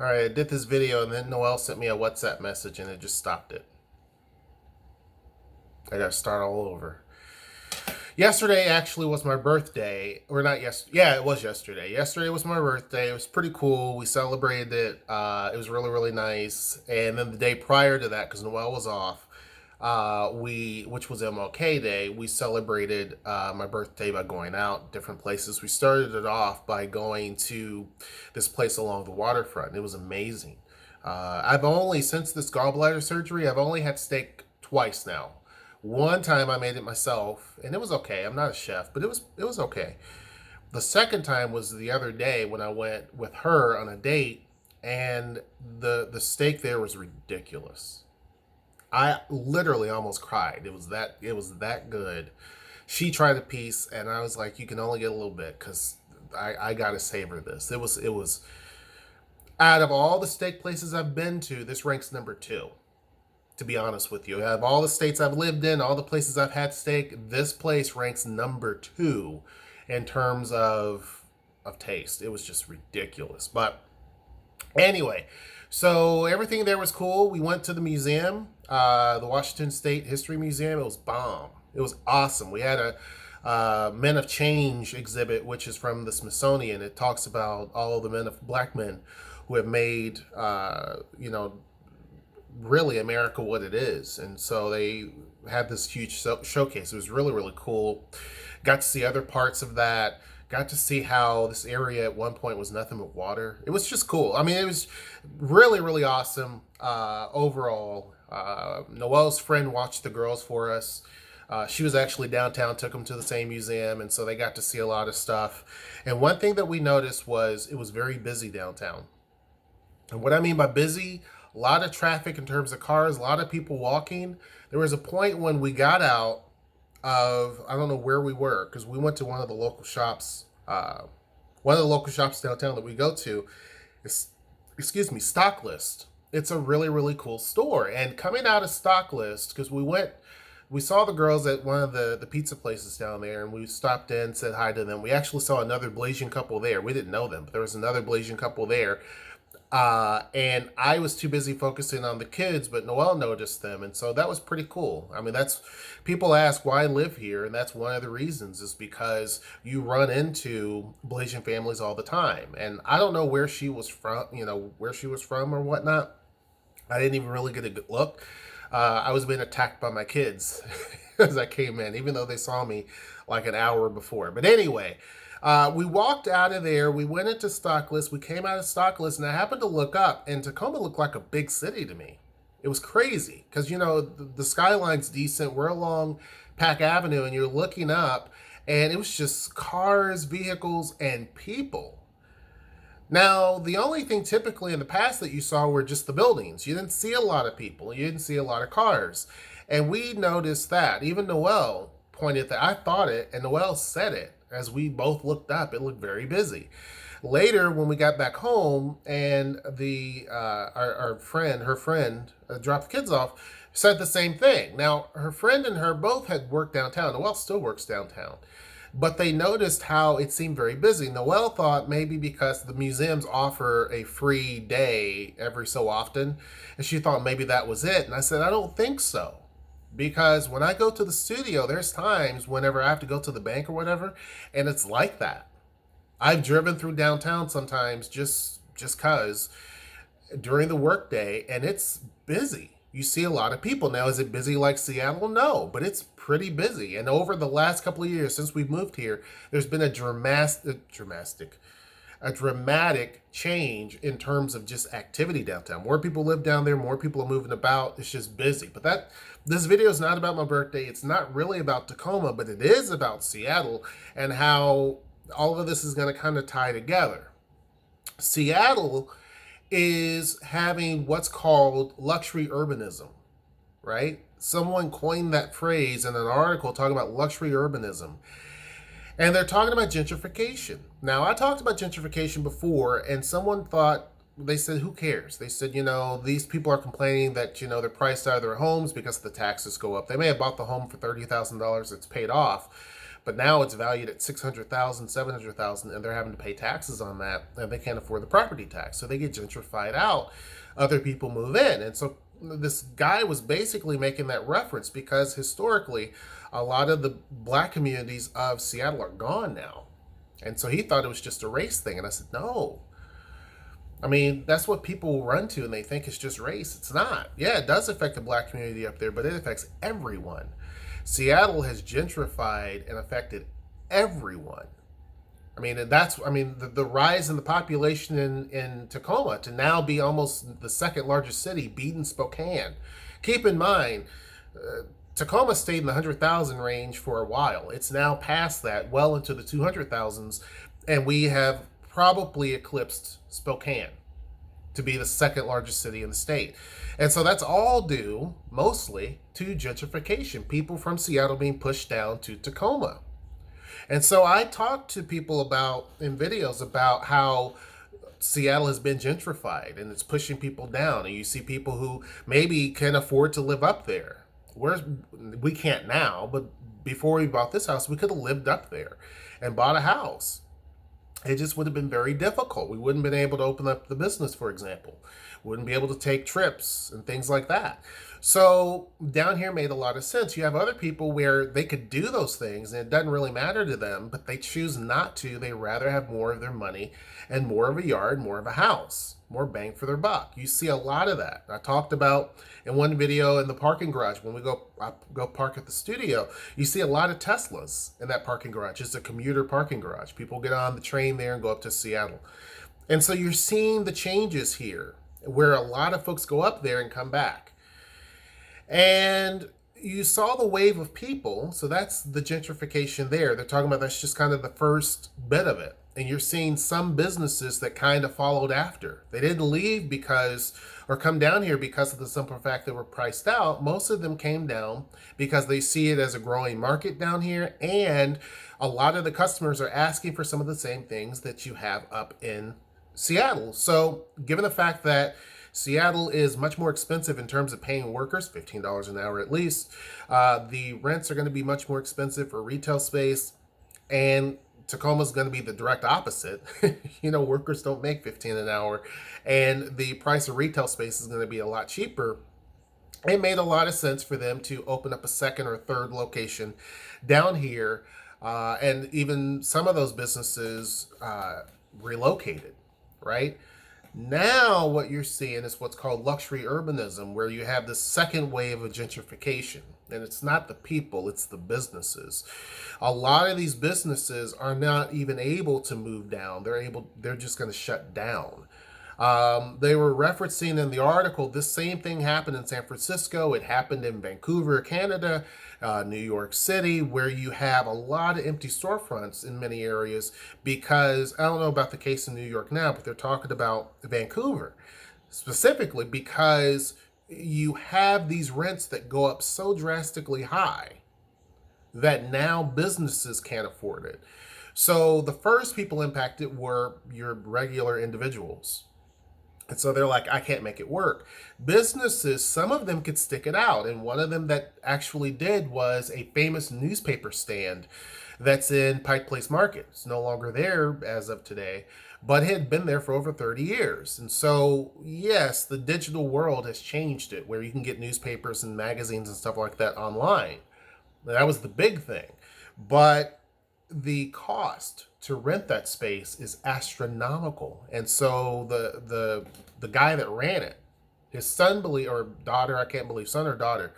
All right, I did this video and then Noelle sent me a WhatsApp message and it just stopped it. I gotta start all over. Yesterday actually was my birthday, or not yesterday. Yeah, it was yesterday. Yesterday was my birthday. It was pretty cool. We celebrated it. It was really, really nice. And then the day prior to that, because Noelle was off, which was MLK Day, we celebrated my birthday by going out different places. We started it off by going to this place along the waterfront. It was amazing. I've only, since this gallbladder surgery, I've only had steak twice now. One time I made it myself, and it was okay. I'm not a chef, but it was okay. The second time was the other day when I went with her on a date, and the steak there was ridiculous. I literally almost cried. It was that good. She tried a piece, and I was like, "You can only get a little bit because I gotta savor this." It was out of all the steak places I've been to, this ranks number two. To be honest with you, out of all the states I've lived in, all the places I've had steak, this place ranks number two in terms of taste. It was just ridiculous. But anyway, so everything there was cool. We went to the museum, the Washington State History Museum. It was bomb. It was awesome. We had a Men of Change exhibit, which is from the Smithsonian. It talks about all of the black men who have made, really America what it is. And so they had this huge showcase. It was really, really cool. Got to see other parts of that. Got to see how this area at one point was nothing but water. It was just cool. I mean, it was really, really awesome overall. Noelle's friend watched the girls for us. She was actually downtown, took them to the same museum, and so they got to see a lot of stuff. And one thing that we noticed was it was very busy downtown. And what I mean by busy, a lot of traffic in terms of cars, a lot of people walking. There was a point when we got out of, I don't know where we were, because we went to one of the local shops downtown that we go to. Is, excuse me, Stock List. It's a really, really cool store. And coming out of Stock List, because we saw the girls at one of the pizza places down there, and we stopped in, said hi to them. We actually saw another Blasian couple there. We didn't know them, but there was another Blasian couple there. And I was too busy focusing on the kids, but Noelle noticed them, and so that was pretty cool. I mean, that's people ask why I live here, and that's one of the reasons is because you run into Blasian families all the time. And I don't know where she was from, or whatnot. I didn't even really get a good look. I was being attacked by my kids as I came in, even though they saw me like an hour before. But anyway, we walked out of there. We went into Stocklist. We came out of Stocklist, and I happened to look up, and Tacoma looked like a big city to me. It was crazy because, the skyline's decent. We're along Pack Avenue, and you're looking up, and it was just cars, vehicles, and people. Now, the only thing typically in the past that you saw were just the buildings. You didn't see a lot of people. You didn't see a lot of cars. And we noticed that. Even Noelle pointed that. I thought it, and Noelle said it. As we both looked up, it looked very busy. Later, when we got back home, and her friend dropped the kids off, said the same thing. Now, her friend and her both had worked downtown. Noelle still works downtown. But they noticed how it seemed very busy. Noelle thought maybe because the museums offer a free day every so often, and she thought maybe that was it. And I said, I don't think so. Because when I go to the studio, there's times whenever I have to go to the bank or whatever, and it's like that. I've driven through downtown sometimes just cause during the workday, and it's busy. You see a lot of people. Now, is it busy like Seattle? No, but it's pretty busy. And over the last couple of years since we've moved here, there's been a dramatic change in terms of just activity downtown. More people live down there, more people are moving about. It's just busy. But this video is not about my birthday. It's not really about Tacoma, but it is about Seattle and how all of this is going to kind of tie together. Seattle is having what's called luxury urbanism, right? Someone coined that phrase in an article talking about luxury urbanism. And they're talking about gentrification. Now, I talked about gentrification before, and someone they said, who cares? They said, these people are complaining that, they're priced out of their homes because the taxes go up. They may have bought the home for $30,000. It's paid off. but now it's valued at 600,000, 700,000, and they're having to pay taxes on that, and they can't afford the property tax, so they get gentrified out. Other people move in, and so this guy was basically making that reference because historically, a lot of the black communities of Seattle are gone now, and so he thought it was just a race thing, and I said no. I mean, that's what people run to and they think it's just race. It's not. Yeah, it does affect the black community up there, but it affects everyone. Seattle has gentrified and affected everyone. The rise in the population in Tacoma to now be almost the second largest city, beating Spokane. Keep in mind, Tacoma stayed in the 100,000 range for a while. It's now past that, well into the 200,000s, and we have probably eclipsed Spokane to be the second largest city in the state. And so that's all due mostly to gentrification, people from Seattle being pushed down to Tacoma. And so I talk to people about in videos about how Seattle has been gentrified and it's pushing people down. And you see people who maybe can afford to live up there. We can't now, but before we bought this house, we could have lived up there and bought a house. It just would have been very difficult. We wouldn't have been able to open up the business, for example. Wouldn't be able to take trips and things like that. So down here made a lot of sense. You have other people where they could do those things and it doesn't really matter to them, but they choose not to. They rather have more of their money and more of a yard, more of a house, more bang for their buck. You see a lot of that. I talked about in one video in the parking garage when I go park at the studio, you see a lot of Teslas in that parking garage. It's a commuter parking garage. People get on the train there and go up to Seattle. And so you're seeing the changes here where a lot of folks go up there and come back. And you saw the wave of people. So that's the gentrification there. They're talking about that's just kind of the first bit of it. And you're seeing some businesses that kind of followed after. They didn't leave or come down here because of the simple fact they were priced out. Most of them came down because they see it as a growing market down here. And a lot of the customers are asking for some of the same things that you have up in Seattle. So given the fact that Seattle is much more expensive in terms of paying workers, $15 an hour at least. The rents are going to be much more expensive for retail space, and Tacoma is going to be the direct opposite. Workers don't make $15 an hour, and the price of retail space is going to be a lot cheaper. It made a lot of sense for them to open up a second or third location down here, and even some of those businesses relocated, right? Now what you're seeing is what's called luxury urbanism, where you have the second wave of gentrification. And it's not the people, it's the businesses. A lot of these businesses are not even able to move down. They're just going to shut down. They were referencing in the article, this same thing happened in San Francisco. It happened in Vancouver, Canada, New York City, where you have a lot of empty storefronts in many areas because, I don't know about the case in New York now, but they're talking about Vancouver specifically because you have these rents that go up so drastically high that now businesses can't afford it. So the first people impacted were your regular individuals. And so they're like, I can't make it work. Businesses, some of them could stick it out. And one of them that actually did was a famous newspaper stand that's in Pike Place Market. It's no longer there as of today, but it had been there for over 30 years. And so, yes, the digital world has changed it, where you can get newspapers and magazines and stuff like that online. That was the big thing. But the cost to rent that space is astronomical. And so the guy that ran it, his son or daughter, I can't believe, son or daughter,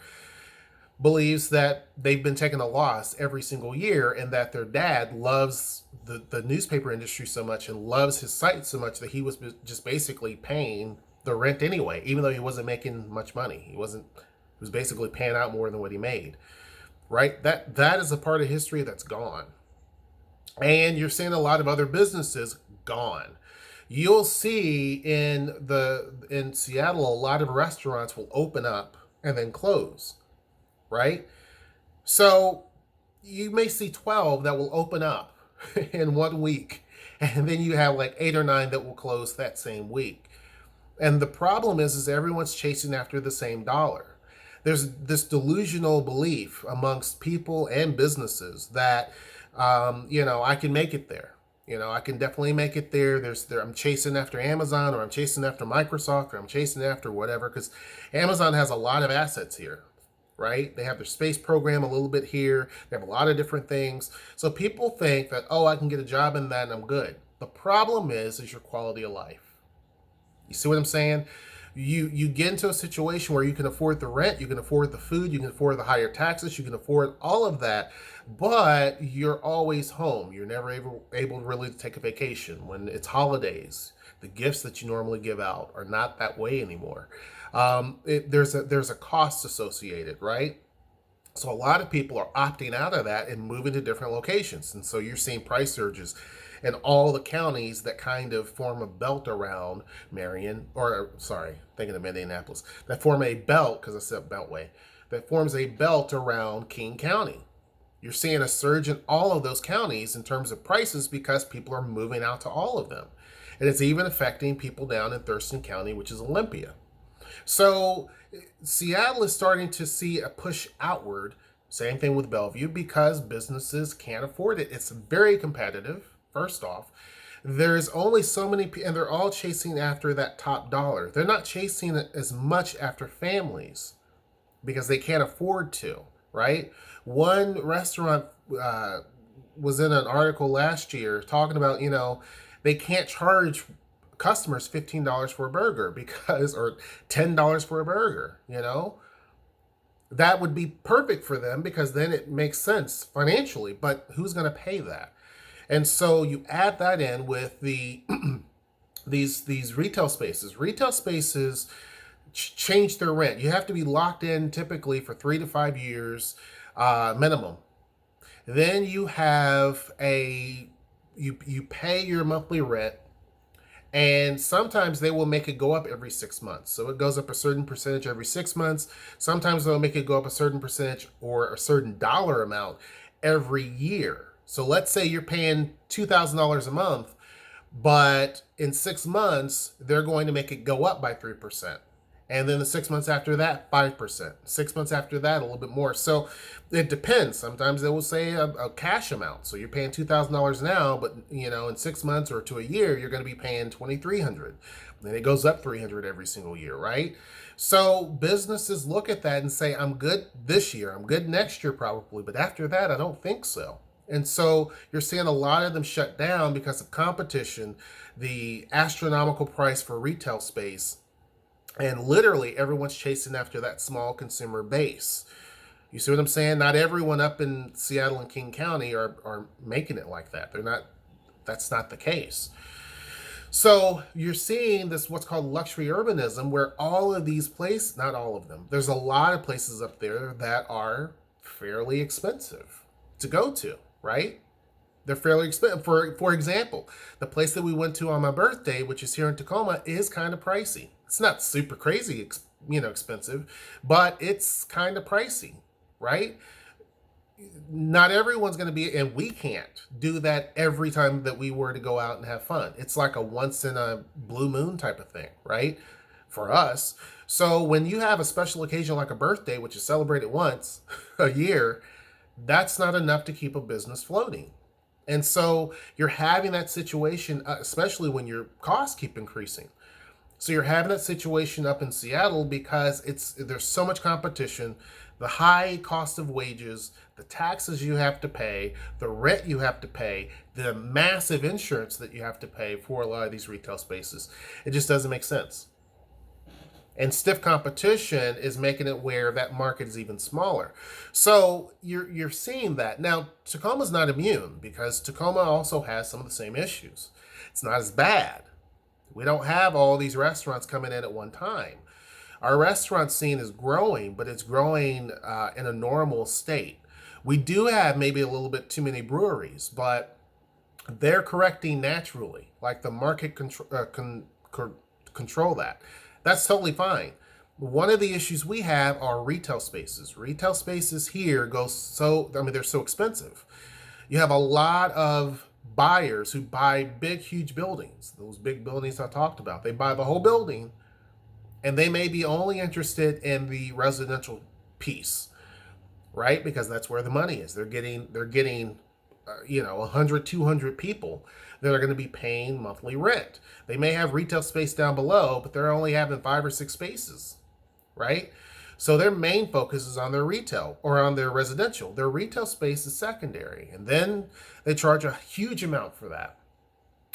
believes that they've been taking a loss every single year and that their dad loves the newspaper industry so much and loves his site so much that he was just basically paying the rent anyway, even though he wasn't making much money. He was basically paying out more than what he made, right? That is a part of history that's gone. And you're seeing a lot of other businesses gone. You'll see in Seattle, a lot of restaurants will open up and then close, right? So you may see 12 that will open up in 1 week, and then you have like 8 or 9 that will close that same week. And the problem is everyone's chasing after the same dollar. There's this delusional belief amongst people and businesses that I can make it there. I can definitely make it there. I'm chasing after Amazon, or I'm chasing after Microsoft, or I'm chasing after whatever, because Amazon has a lot of assets here, right? They have their space program a little bit here. They have a lot of different things. So people think that, oh, I can get a job in that and I'm good. The problem is your quality of life. You see what I'm saying? You get into a situation where you can afford the rent, you can afford the food, you can afford the higher taxes, you can afford all of that, but you're always home. You're never able really to take a vacation. When it's holidays, the gifts that you normally give out are not that way anymore. There's a cost associated, right? So a lot of people are opting out of that and moving to different locations. And so you're seeing price surges in all the counties that kind of form a belt around Marion, or sorry, thinking of Indianapolis, that form a belt, because I said Beltway, that forms a belt around King County. You're seeing a surge in all of those counties in terms of prices because people are moving out to all of them. And it's even affecting people down in Thurston County, which is Olympia. So Seattle is starting to see a push outward. Same thing with Bellevue, because businesses can't afford it. It's very competitive, first off. There's only so many people, and they're all chasing after that top dollar. They're not chasing it as much after families because they can't afford to, right? One restaurant was in an article last year talking about, they can't charge customers $15 for a burger because, or $10 for a burger, that would be perfect for them because then it makes sense financially, but who's going to pay that? And so you add that in with the these retail spaces. Retail spaces change their rent. You have to be locked in typically for 3 to 5 years minimum. Then you have you pay your monthly rent, and sometimes they will make it go up every 6 months. So it goes up a certain percentage every 6 months. Sometimes they'll make it go up a certain percentage or a certain dollar amount every year. So let's say you're paying $2,000 a month, but in 6 months, they're going to make it go up by 3%. And then the 6 months after that, 5%. 6 months after that, a little bit more. So it depends. Sometimes they will say a cash amount. So you're paying $2,000 now, but in 6 months or to a year, you're going to be paying $2,300. Then it goes up $300 every single year, right? So businesses look at that and say, I'm good this year. I'm good next year probably. But after that, I don't think so. And so you're seeing a lot of them shut down because of competition, the astronomical price for retail space, and literally everyone's chasing after that small consumer base. You see what I'm saying? Not everyone up in Seattle and King County are making it like that. That's not the case. So you're seeing this, what's called luxury urbanism, where all of these places, not all of them, there's a lot of places up there that are fairly expensive to go to, right? They're fairly expensive. For example, the place that we went to on my birthday, which is here in Tacoma, is kind of pricey. It's not super crazy, expensive, but it's kind of pricey, right? Not everyone's going to be, and we can't do that every time that we were to go out and have fun. It's like a once in a blue moon type of thing, right? For us. So when you have a special occasion like a birthday, which is celebrated once a year, that's not enough to keep a business floating. And so you're having that situation, especially when your costs keep increasing. So you're having that situation up in Seattle because there's so much competition, the high cost of wages, the taxes you have to pay, the rent you have to pay, the massive insurance that you have to pay for a lot of these retail spaces. It just doesn't make sense. And stiff competition is making it where that market is even smaller. So you're seeing that. Now, Tacoma's not immune because Tacoma also has some of the same issues. It's not as bad. We don't have all these restaurants coming in at one time. Our restaurant scene is growing, but it's growing in a normal state. We do have maybe a little bit too many breweries, but they're correcting naturally. Like the market control that. That's totally fine. One of the issues we have are retail spaces. Retail spaces here they're so expensive. You have a lot of buyers who buy big, huge buildings. Those big buildings I talked about. They buy the whole building, and they may be only interested in the residential piece, right? Because that's where the money is. They're getting 100, 200 people that are going to be paying monthly rent. They may have retail space down below, but they're only having 5 or 6 spaces, right? So their main focus is on their retail or on their residential. Their retail space is secondary. And then they charge a huge amount for that.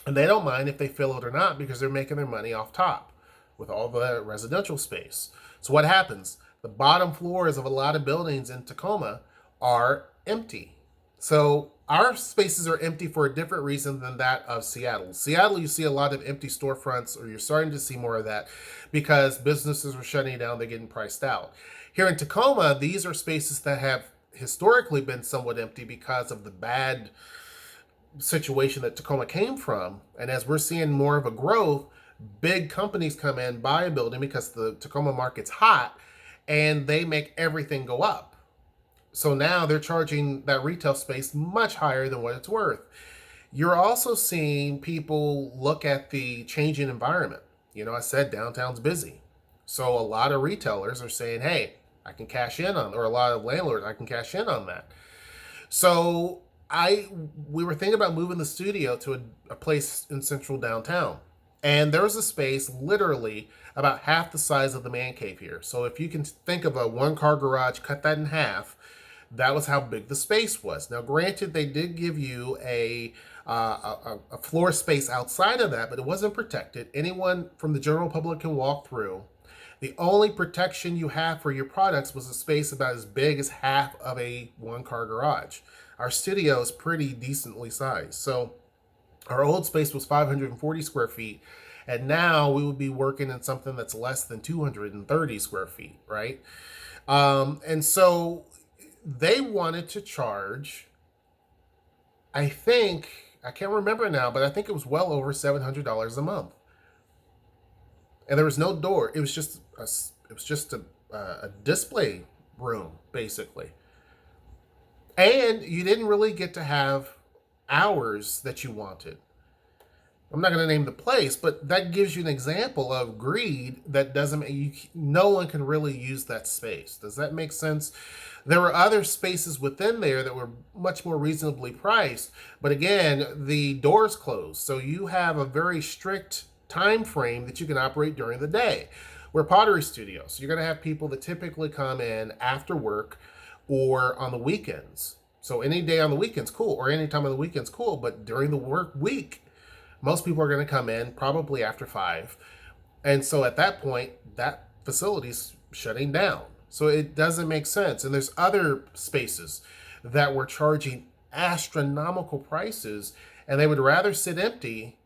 And they don't mind if they fill it or not because they're making their money off top with all the residential space. So what happens? The bottom floors of a lot of buildings in Tacoma are empty. So our spaces are empty for a different reason than that of Seattle. Seattle, you see a lot of empty storefronts, or you're starting to see more of that because businesses are shutting down, they're getting priced out. Here in Tacoma, these are spaces that have historically been somewhat empty because of the bad situation that Tacoma came from. And as we're seeing more of a growth, big companies come in, buy a building because the Tacoma market's hot, and they make everything go up. So now they're charging that retail space much higher than what it's worth. You're also seeing people look at the changing environment. I said downtown's busy. So a lot of retailers are saying, hey, I can cash in on, or a lot of landlords, I can cash in on that. So we were thinking about moving the studio to a place in central downtown. And there was a space literally about half the size of the man cave here. So if you can think of a 1-car garage, cut that in half, that was how big the space was. Now, granted, they did give you a floor space outside of that, but it wasn't protected. Anyone from the general public can walk through. The only protection you have for your products was a space about as big as half of a 1-car garage. Our studio is pretty decently sized. So our old space was 540 square feet, and now we would be working in something that's less than 230 square feet, right? And so they wanted to charge, I can't remember now, but I think it was well over $700 a month. And there was no door. It was just a display room, basically. And you didn't really get to have hours that you wanted. I'm not going to name the place, but that gives you an example of greed that no one can really use that space. Does that make sense? There were other spaces within there that were much more reasonably priced, but again, the doors closed. So you have a very strict time frame that you can operate during the day. We're pottery studios. So you're going to have people that typically come in after work or on the weekends. So any day on the weekend's cool, or any time on the weekend's cool, but during the work week, most people are going to come in probably after 5. And so at that point, that facility's shutting down. So it doesn't make sense. And there's other spaces that were charging astronomical prices, and they would rather sit empty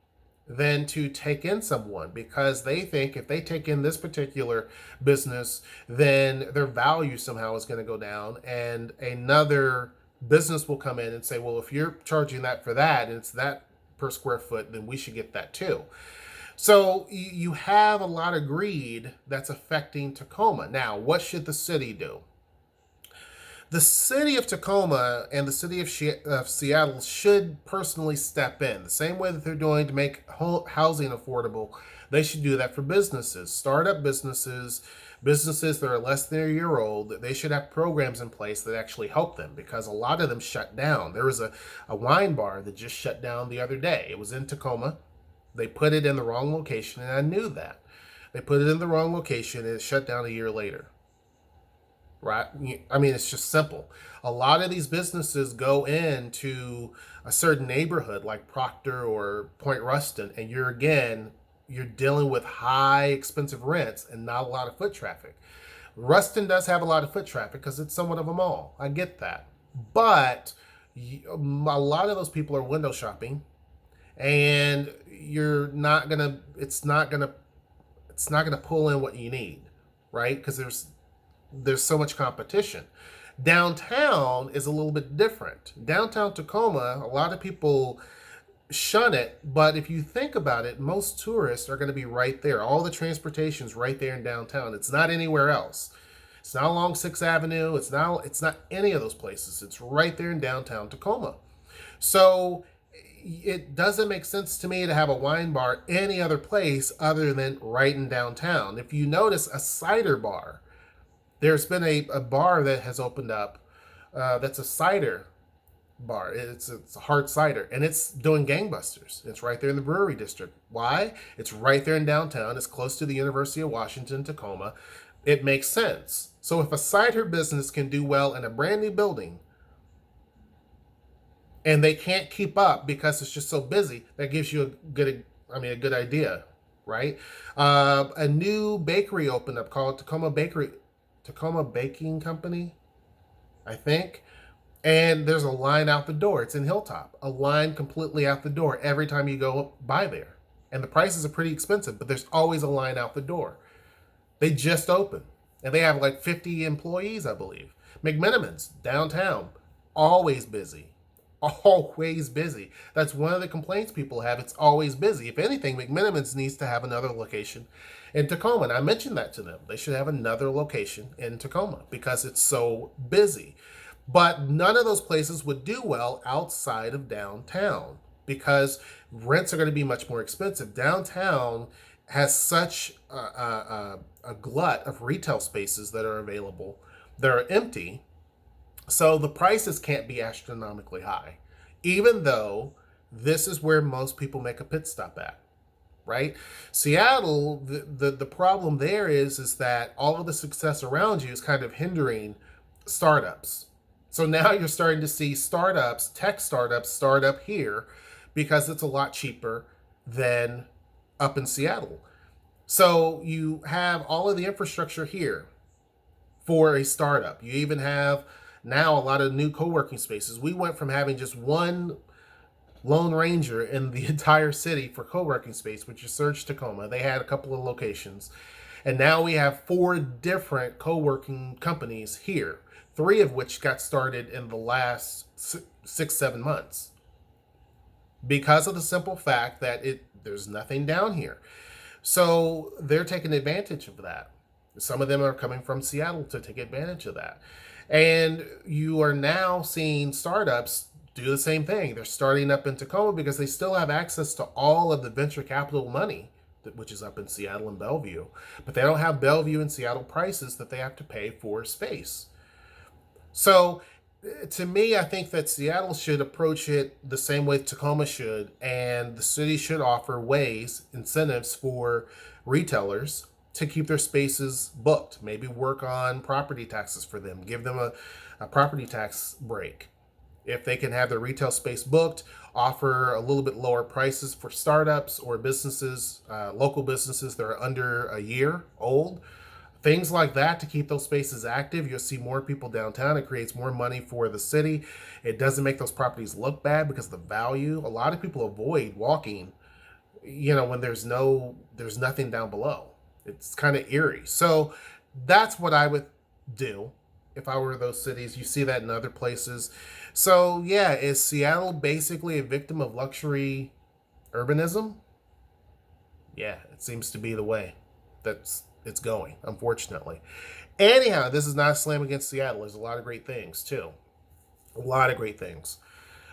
than to take in someone, because they think if they take in this particular business, then their value somehow is going to go down, and another business will come in and say, well, if you're charging that for that, and it's that per square foot, then we should get that too. So you have a lot of greed that's affecting Tacoma. Now, what should the city do? The city of Tacoma and the city of Seattle should personally step in. The same way that they're doing to make housing affordable, they should do that for businesses. Startup businesses that are less than a year old, they should have programs in place that actually help them, because a lot of them shut down. There was a wine bar that just shut down the other day. It was in Tacoma. They put it in the wrong location, and I knew that. They put it in the wrong location, and it shut down a year later. Right? I mean, it's just simple. A lot of these businesses go into a certain neighborhood like Proctor or Point Ruston, and you're dealing with high expensive rents and not a lot of foot traffic. Ruston does have a lot of foot traffic because it's somewhat of a mall. I get that. But a lot of those people are window shopping, and it's not gonna pull in what you need, right? Because there's so much competition. Downtown is a little bit different. Downtown Tacoma, a lot of people shun it, but if you think about it, most tourists are going to be right there. All the transportation's right there in downtown. It's not anywhere else. It's not along 6th Avenue. It's not any of those places. It's right there in downtown Tacoma. So it doesn't make sense to me to have a wine bar any other place other than right in downtown. If you notice, a cider bar, there's been a bar that has opened up that's a cider bar. It's a hard cider, and it's doing gangbusters. It's right there in the brewery district. Why? It's right there in downtown. It's close to the University of Washington, Tacoma. It makes sense. So if a cider business can do well in a brand new building, and they can't keep up because it's just so busy, that gives you a good idea, right? A new bakery opened up called Tacoma Baking Company, I think. And there's a line out the door. It's in Hilltop. A line completely out the door every time you go by there. And the prices are pretty expensive, but there's always a line out the door. They just opened. And they have like 50 employees, I believe. McMenamins, downtown, always busy. Always busy. That's one of the complaints people have. It's always busy. If anything, McMenamins needs to have another location in Tacoma. And I mentioned that to them. They should have another location in Tacoma because it's so busy. But none of those places would do well outside of downtown because rents are going to be much more expensive. Downtown has such a glut of retail spaces that are available that are empty. So the prices can't be astronomically high, even though this is where most people make a pit stop at, right? Seattle, the problem there is that all of the success around you is kind of hindering startups. So now you're starting to see startups, tech startups, start up here because it's a lot cheaper than up in Seattle. So you have all of the infrastructure here for a startup. You even have now a lot of new co-working spaces. We went from having just one Lone Ranger in the entire city for co-working space, which is Surge Tacoma. They had a couple of locations. And now we have 4 different co-working companies here, 3 of which got started in the last 6-7 months. Because of the simple fact that there's nothing down here. So they're taking advantage of that. Some of them are coming from Seattle to take advantage of that. And you are now seeing startups do the same thing. They're starting up in Tacoma because they still have access to all of the venture capital money, which is up in Seattle and Bellevue. But they don't have Bellevue and Seattle prices that they have to pay for space. So to me, I think that Seattle should approach it the same way Tacoma should, and the city should offer incentives for retailers to keep their spaces booked. Maybe work on property taxes for them, give them a property tax break. If they can have their retail space booked, offer a little bit lower prices for startups or businesses, local businesses that are under a year old. Things like that to keep those spaces active. You'll see more people downtown. It creates more money for the city. It doesn't make those properties look bad because of the value. A lot of people avoid walking, when there's nothing down below. It's kind of eerie. So that's what I would do if I were those cities. You see that in other places. So yeah, is Seattle basically a victim of luxury urbanism? Yeah, it seems to be the way it's going, unfortunately. Anyhow, this is not a slam against Seattle. There's a lot of great things too. A lot of great things.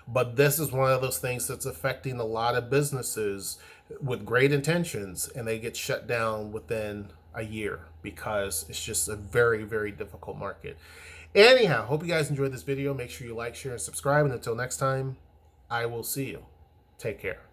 But this is one of those things that's affecting a lot of businesses with great intentions, and they get shut down within a year because it's just a very, very difficult market. Anyhow, hope you guys enjoyed this video. Make sure you like, share, and subscribe. And until next time, I will see you. Take care.